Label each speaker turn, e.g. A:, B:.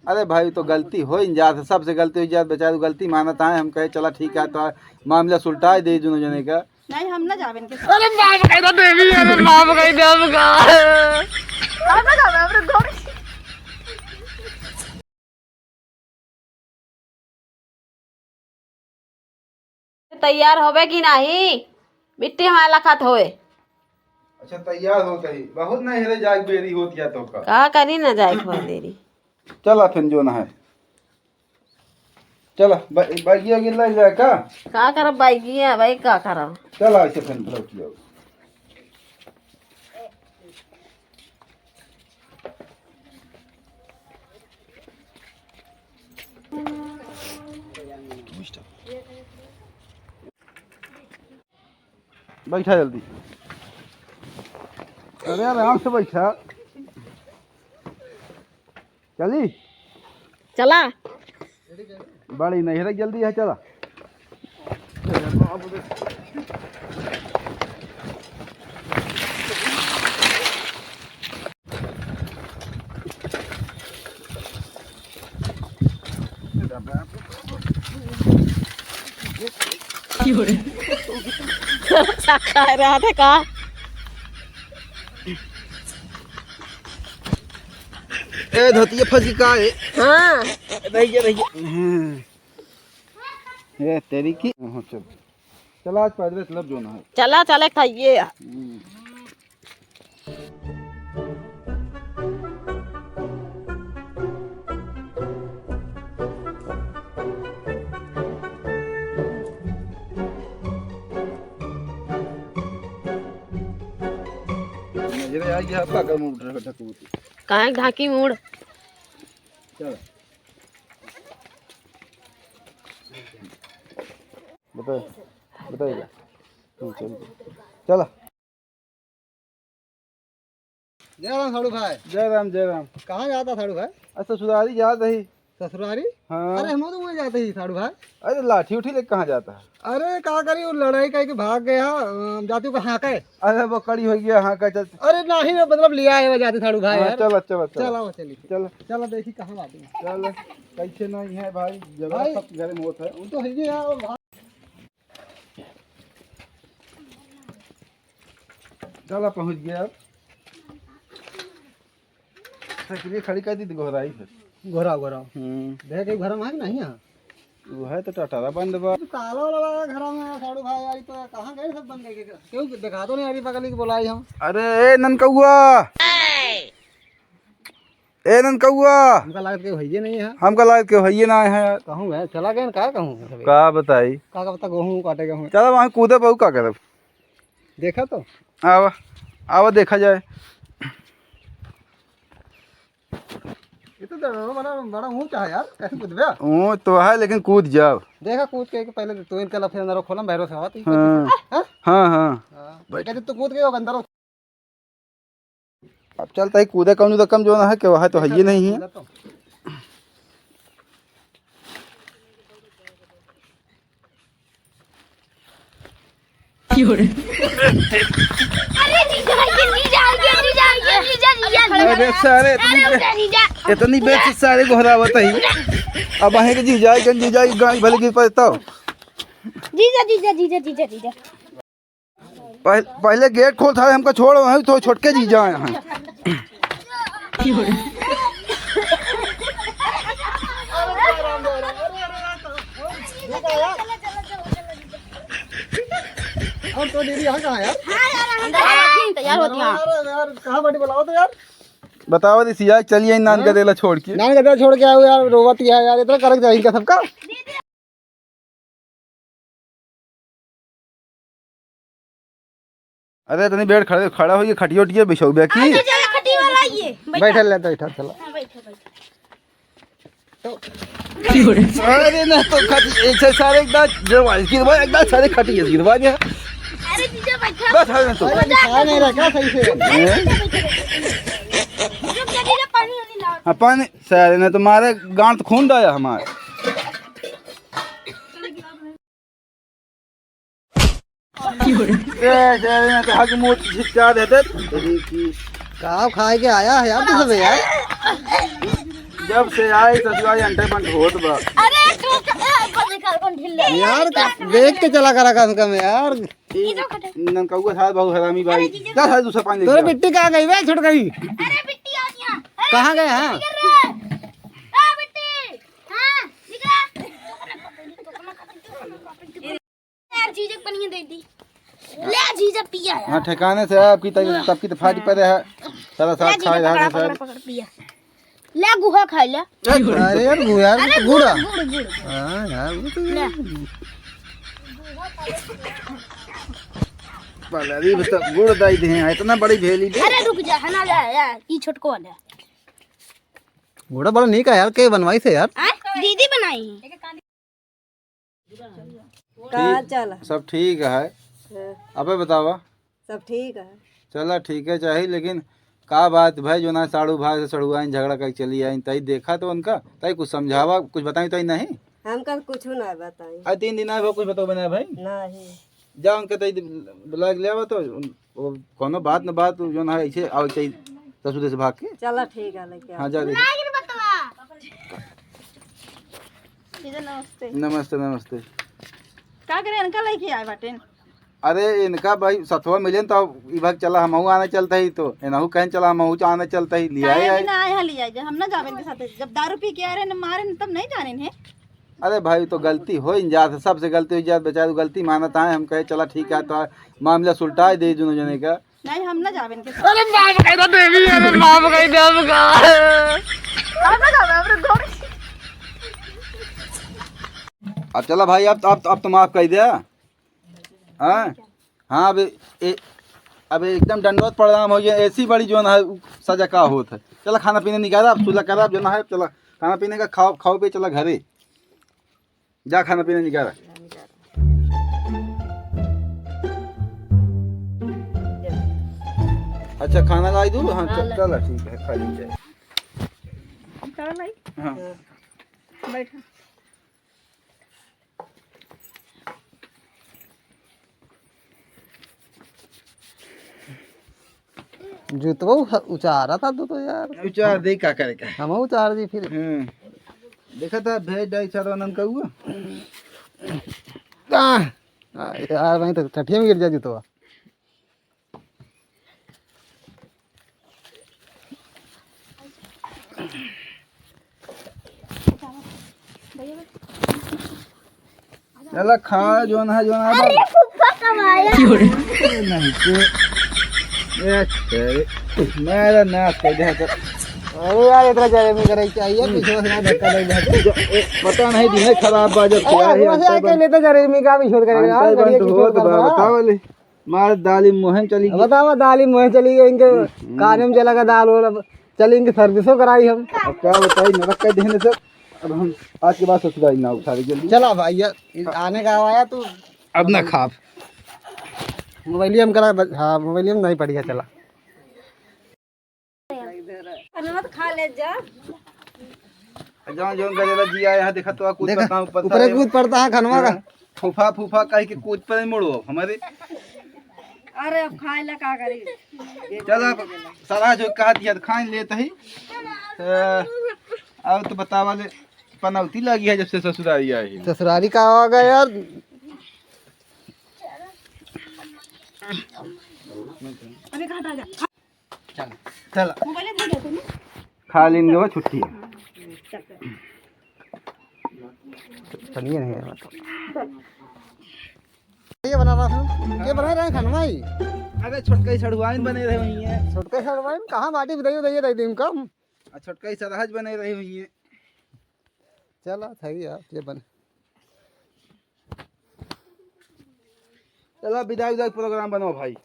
A: अरे भाई तो गलती हो ही जात है, सबसे गलती हो जात, बेचारे गलती मानता है। हम कहे चला ठीक है तो मामला सुलटा दे दोनों जने का।
B: नहीं हम ना जावे इनके साथ।
C: अरे माफ कर दो देवी, अरे माफ कर दे हमका।
B: हम ना जावे अपने घर। तैयार होवे कि नहीं? मिट्टी हमारा लखत होए।
A: अच्छा तैयार होता ही बहुत नहीं है, जाग बेरी होती है तो
B: का करी ना जाए खवा देरी।
A: चला फिर जो ना है चला बाइकिया गिर ले जाए का
B: करब बाइकी है भाई, का करब।
A: चला ऐसे फिर ब्लॉक किया बैठा जल्दी। अरे आराम से बैठा। चली
B: चला
A: बड़ी नहीं है, जल्दी है चला।
B: खा रहा था का।
A: ए धोती फंसी का है।
B: हाँ
A: रहिए ये तेरी की। हाँ चल चला आज पैदल चलब जो ना है।
B: चला चले खाइए।
A: नजर आ गया पागल मुड़ रहा है कबूतर।
B: कहाँ ढाकी मुड़।
A: चल बताइएगा चल चला।
D: जय राम साड़ू भाई।
A: जय राम जय राम।
D: कहाँ जाता साड़ू भाई?
A: अच्छा ससुरारी याद रही।
D: ससुरारी?
A: हाँ
D: अरे हम तो वहीं जाते ही साड़ू भाई।
A: अरे लाठी उठी लेके कहाँ जाता है?
D: अरे क्या करी वो लड़ाई करके भाग गया, जाती को हाँ के।
A: अरे वो कड़ी हो गया हाँ का चल।
D: अरे नहीं मैं मतलब लिया है वो जाते साड़ू भाई यार।
A: चल चल
D: चला वो चली
A: चल
D: चला देखी कहाँ बात है।
A: चल कैसे नहीं है भाई, जगह
D: भाई,
A: सब घर में होता है।
D: वो तो है ही यार।
A: चला पहुंच गया। साइकिल खड़ी कर दी तो घोराई फिर।
D: घोरा घोरा देख के घर में है कि नहीं यहाँ?
A: वो है तो टटारा बंद बा।
D: ताला वाला लगा घर में साड़ू भाई यार, तो कहाँ गए सब बंद करके? क्यों दिखा तो नहीं अभी पकड़ के बुलाई हम।
A: अरे ए ननकौआ, ए ननकौआ,
D: हमका लागत के भैया नहीं है।
A: हमका लायक के भैया ना है यार।
D: कहूँ है चला गए का कहूँ
A: का बताई
D: का बता गेहूँ काटे गेहूँ
A: चल वहाँ कूदे बहु का करब।
D: देखा तो।
A: आवा आवा देखा जाए।
D: ये तो बड़ा बड़ा ऊंचा है यार, कैसे कूदबे?
A: वो तो है लेकिन कूद जाओ।
D: देखा कूद के पहले तो इनका लफे अंदर खोलम बाहर से आती।
A: हाँ
D: हां
A: हाँ हाँ
D: कहते तो कूद के अंदर।
A: अब चलता है कूदे कौन तो कम जो ना है कि वह तो है ही नहीं है। अरे सारे इतनी बेच सारे घोरावत ही। अब वहीं के जीजा की गाड़ी भले गिर पड़ता।
B: जीजा जीजा जीजा जीजा जीजा
A: पहले गेट खोल था हमको छोड़ वहीं तो छोटके जीजा यहाँ।
D: हम तो दीदी यहाँ कहाँ यार?
B: तैयार होती है।
D: यार कहाँ बड़ी बुलाओ तो यार।
A: बताओ दी सिया चलिए नान का देला छोड़ के।
D: नान गदा छोड़ के आओ यार, रोवती है यार, इतना करक जाएगा सबका।
A: अरे इतनी बेड खड़ा होइए खटियो टिए बिछो बे की।
B: खटी वाला ये
D: बैठा ले बैठा चला।
A: अरे ना तो खटी ऐसे सारे एकदम जो गिरवा एकदम सारे खटी है गिरवा दिया।
B: अरे जीजा बैठा।
A: बस है तो
D: अरे दिखा नहीं रहा क्या सही से?
B: जीजा पानी नहीं ला।
A: अपन सारे ने तुम्हारे गांठ खून डाया हमारे। ये तो हक मुंह झिटका देते।
D: काव खाए के आया है यार, तो सब यार
A: जब से आई ससुराल अंटे बंद होत बा।
E: अरे तू देखा कौन ढिल ले
D: यार देख के चला करा कम कम यार।
A: ननकौआ था बहुत हरामी भाई। क्या था दूसरा पानी
D: तोरे बिट्टी कहाँ गई बे? छुट गई।
E: अरे बिट्टी आ गया।
D: कहाँ गए? हाँ
E: ए बिट्टी हां निकला यार चीज पनिया दे दी ले जीजा पिया यार।
A: हाँ ठिकाने से आपकी तब की तो फाटी पड़े है सारा साथ खा रहा है सर।
E: पकड़ पिया ले गुहा खा ले।
D: अरे यार गुड़ यार गुड़
E: गुड़
D: हाँ यार वो तो
A: अरे बता गुड़ दाई दे हैं इतना बड़ी भेली दे।
E: अरे रुक जा हना ले यार ई छोटको वाला
D: गुड़ा बड़ा नहीं का यार के बनवाई से यार।
E: दीदी बनाई
F: कहाँ चल?
A: सब ठीक है। अबे बतावा
F: सब ठीक है।
A: चला ठीक है चाहिए लेकिन का बात भाई जो ना साड़ू भाई से सड़ुआ झगड़ा कर चली आई तई देखा तो उनका तई कुछ समझावा कुछ बताई तई नहीं।
F: हम कल कुछ ना बताई।
A: आज 3 दिन आए कुछ बताओ बना भाई
F: नहीं
A: जा उनके तई बुला के ले आवा तो वो कोनो बात न बात जो ना ऐसे आवे चाहिए ससुर से भाग के।
F: चलो ठीक है लेके
A: हाँ जा दे।
B: नमस्ते।
A: नमस्ते नमस्ते।
B: का करे इनका लेके आए बाटे?
A: अरे इनका भाई सतवा मिले तो ई भाग चला हमहू आने चलता ही तो इनहू कहीं चला हमहू आने चलता ही लिया
B: काहे
A: है।
B: बिना आए हली आए हम ना जावे इनके साथ जब दारू पी के आ रहे न मारे न तब नहीं जाने हैं।
A: अरे भाई तो गलती हो इन जात सबसे गलती हो जात बेचारे गलती मानता है हम कहे चला ठीक है तो मामला सुलटा दे दोनों जने का।
B: नहीं हम ना जावे इनके साथ।
C: अरे माफ कर दो देवी अरे माफ कर दे हमका।
B: हम ना जावे हमरे घर।
A: अब चला भाई अब तो माफ कर दिया। हाँ हाँ अब एकदम दंडवत प्रणाम हो गया ऐसी बड़ी जो है सजा का होत है। चला खाना पीने निकाला अब सुलह करा अब जो ना है चला खाना पीने का खाओ पे चला घरे जा खाना पीने निकाला। अच्छा खाना लाई दूँ। हाँ चला ठीक है खा लीजिए। हाँ
B: बैठा
D: जूतवा उचारा था तो यार
A: विचार दे क्या करेगा।
D: हम उचार दी फिर।
A: देखा था भेज डाई चारों आनंद का हुआ।
D: यार वहीं तो ठठिया में गिर जा जूतवा।
A: चला खा जो ना
E: अरे फुफ्फा कमाया
A: नहीं तो मेरा नाश कर दे।
D: अरे यार इतना जरे में करे चाहिए पीछे से ना धक्का लग जाए।
A: पता नहीं दिन खराब बाजब क्या है
D: ऐसे आके लेते जरे में का भी शोध करेगा यार गाड़ी की शोध कर रहा।
A: बताओ ले मार दाली मोहन चली गई।
D: बताओ दाल मोह चली गई इनके कान में चला का दाल और चली इनकी सर्विसो कराई हम।
A: अब क्या बताई नरक कर देने से अब हम आज के बाद ससुराल ना उठा जल्दी।
D: चला भाई यार आने का आया तू
A: अब ना खाप
D: मोबाइलियम करा। हाँ मोबाइलियम नहीं पड़ी चला
F: मत खा ले जा।
A: जहाँ जो गजेला जी आया है देखा तो कुछ पता
D: ऊपर कूद पड़ता है खनवा का।
A: फूफा कह के कूद पर मोड़ो हमारे।
F: अरे अब खाए ला का करी।
A: चल अब सारा जो कहा दिया खान लेते ही अब तो बतावा ले पनौती लगी है जब से ससुराली आई है।
D: ससुराली का आ गया यार।
A: चल खा लेंगे वो छुट्टी है।
D: पनीर नहीं है मतलब ये बना रहा था ये बना रहे हैं खनवा ही।
A: अरे छोटका सड़ुआइन बने रहे हुई है।
D: छोटके सड़वा में कहाँ बाटी बताइए दे दे दिन कम।
A: छोटका सरहज बने रही हुई है।
D: चला सही यार ये बने।
A: चलो विदाई प्रोग्राम बनाओ भाई।